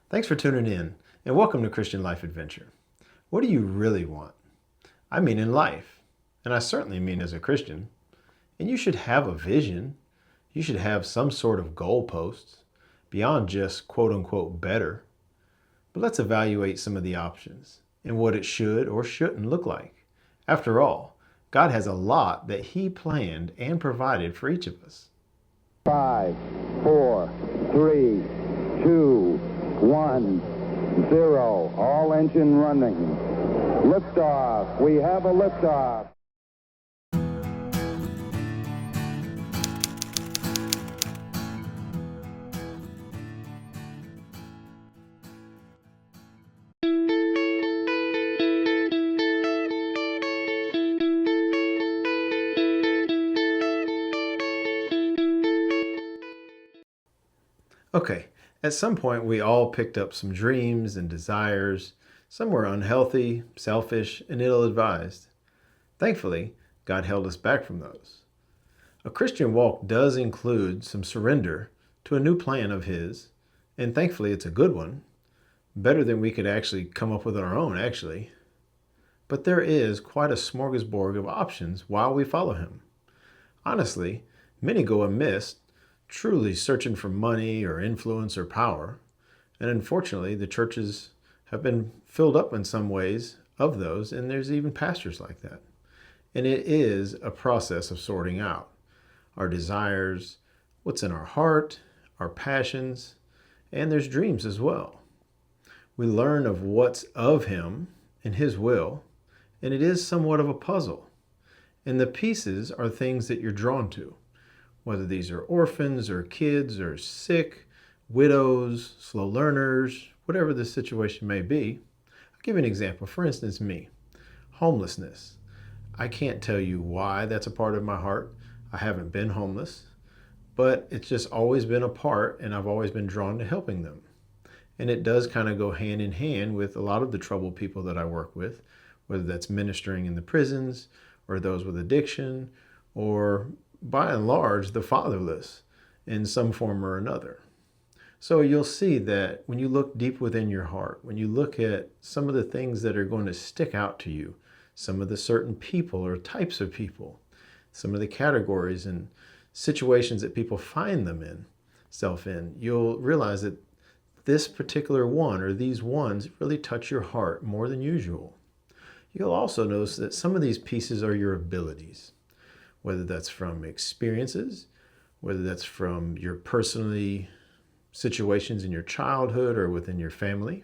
Thanks for tuning in, and welcome to Christian Life Adventure. What do you really want? I mean in life, and I certainly mean as a Christian. And you should have a vision. You should have some sort of goalposts beyond just quote unquote better. But let's evaluate some of the options and what it should or shouldn't look like. After all, God has a lot that He planned and provided for each of us. 5, 4, 3, 2, 1, 0. All engine running. Liftoff. We have a liftoff. Okay, at some point we all picked up some dreams and desires. Some were unhealthy, selfish, and ill-advised. Thankfully, God held us back from those. A Christian walk does include some surrender to a new plan of His, and thankfully it's a good one. Better than we could actually come up with on our own, actually. But there is quite a smorgasbord of options while we follow Him. Honestly, many go amiss truly searching for money or influence or power. And unfortunately, the churches have been filled up in some ways of those, and there's even pastors like that. And it is a process of sorting out our desires, what's in our heart, our passions, and there's dreams as well. We learn of what's of Him and His will, and it is somewhat of a puzzle. And the pieces are things that you're drawn to, whether these are orphans or kids or sick, widows, slow learners, whatever the situation may be. I'll give you an example. For instance, me, homelessness. I can't tell you why that's a part of my heart. I haven't been homeless, but it's just always been a part, and I've always been drawn to helping them. And it does kind of go hand in hand with a lot of the troubled people that I work with, whether that's ministering in the prisons or those with addiction, or by and large, the fatherless in some form or another. So you'll see that when you look deep within your heart, when you look at some of the things that are going to stick out to you, some of the certain people or types of people, some of the categories and situations that people find themselves in, you'll realize that this particular one or these ones really touch your heart more than usual. You'll also notice that some of these pieces are your abilities, whether that's from experiences, whether that's from your personally situations in your childhood or within your family,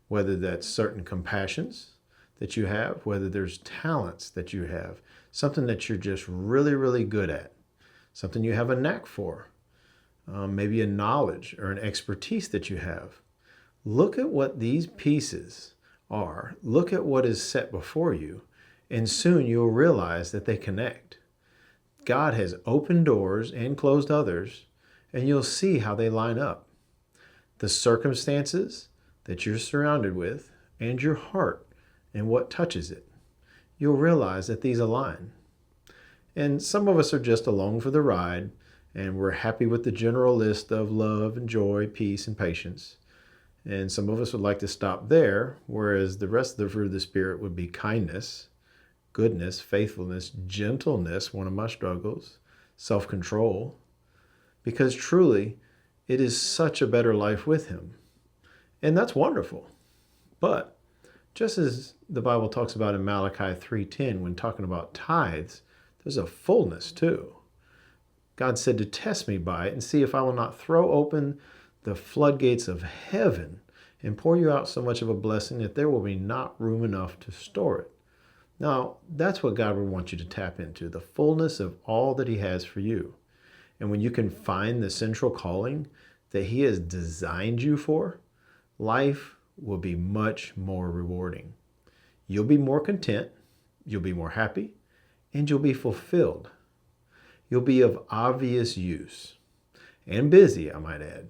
whether that's certain compassions that you have, whether there's talents that you have, something that you're just really, really good at, something you have a knack for, maybe a knowledge or an expertise that you have. Look at what these pieces are. Look at what is set before you, and soon you'll realize that they connect. God has opened doors and closed others, and you'll see how they line up. The circumstances that you're surrounded with and your heart and what touches it, you'll realize that these align. And some of us are just along for the ride, and we're happy with the general list of love and joy, peace, and patience. And some of us would like to stop there, whereas the rest of the fruit of the Spirit would be kindness, goodness, faithfulness, gentleness, one of my struggles, self-control, because truly it is such a better life with Him. And that's wonderful. But just as the Bible talks about in Malachi 3:10 when talking about tithes, there's a fullness too. God said to test me by it and see if I will not throw open the floodgates of heaven and pour you out so much of a blessing that there will be not room enough to store it. Now, that's what God would want you to tap into, the fullness of all that He has for you. And when you can find the central calling that He has designed you for, life will be much more rewarding. You'll be more content, you'll be more happy, and you'll be fulfilled. You'll be of obvious use, and busy, I might add.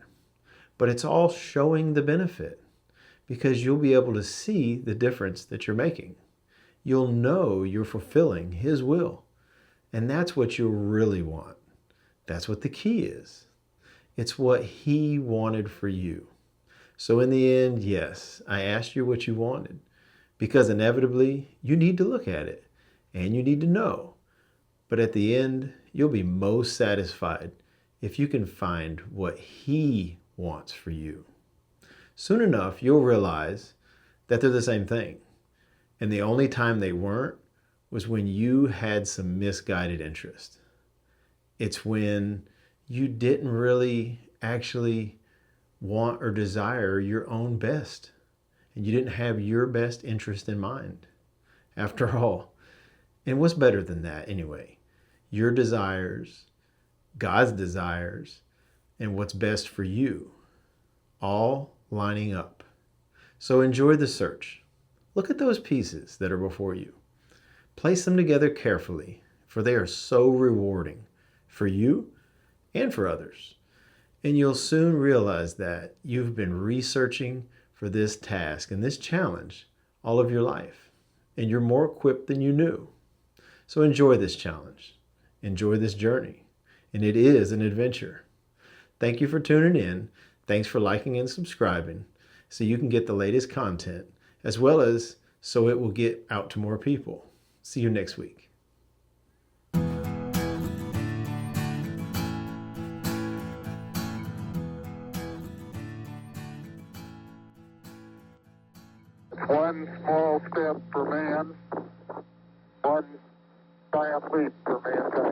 But it's all showing the benefit, because you'll be able to see the difference that you're making. You'll know you're fulfilling His will. And that's what you really want. That's what the key is. It's what He wanted for you. So in the end, yes, I asked you what you wanted because inevitably you need to look at it and you need to know. But at the end, you'll be most satisfied if you can find what He wants for you. Soon enough, you'll realize that they're the same thing. And the only time they weren't was when you had some misguided interest. It's when you didn't really actually want or desire your own best, and you didn't have your best interest in mind. After all, and what's better than that anyway? Your desires, God's desires, and what's best for you, all lining up. So enjoy the search. Look at those pieces that are before you. Place them together carefully, for they are so rewarding for you and for others. And you'll soon realize that you've been researching for this task and this challenge all of your life, and you're more equipped than you knew. So enjoy this challenge, enjoy this journey, and it is an adventure. Thank you for tuning in. Thanks for liking and subscribing so you can get the latest content, as well as so it will get out to more people. See you next week. 1 small step for man, 1 giant leap for mankind.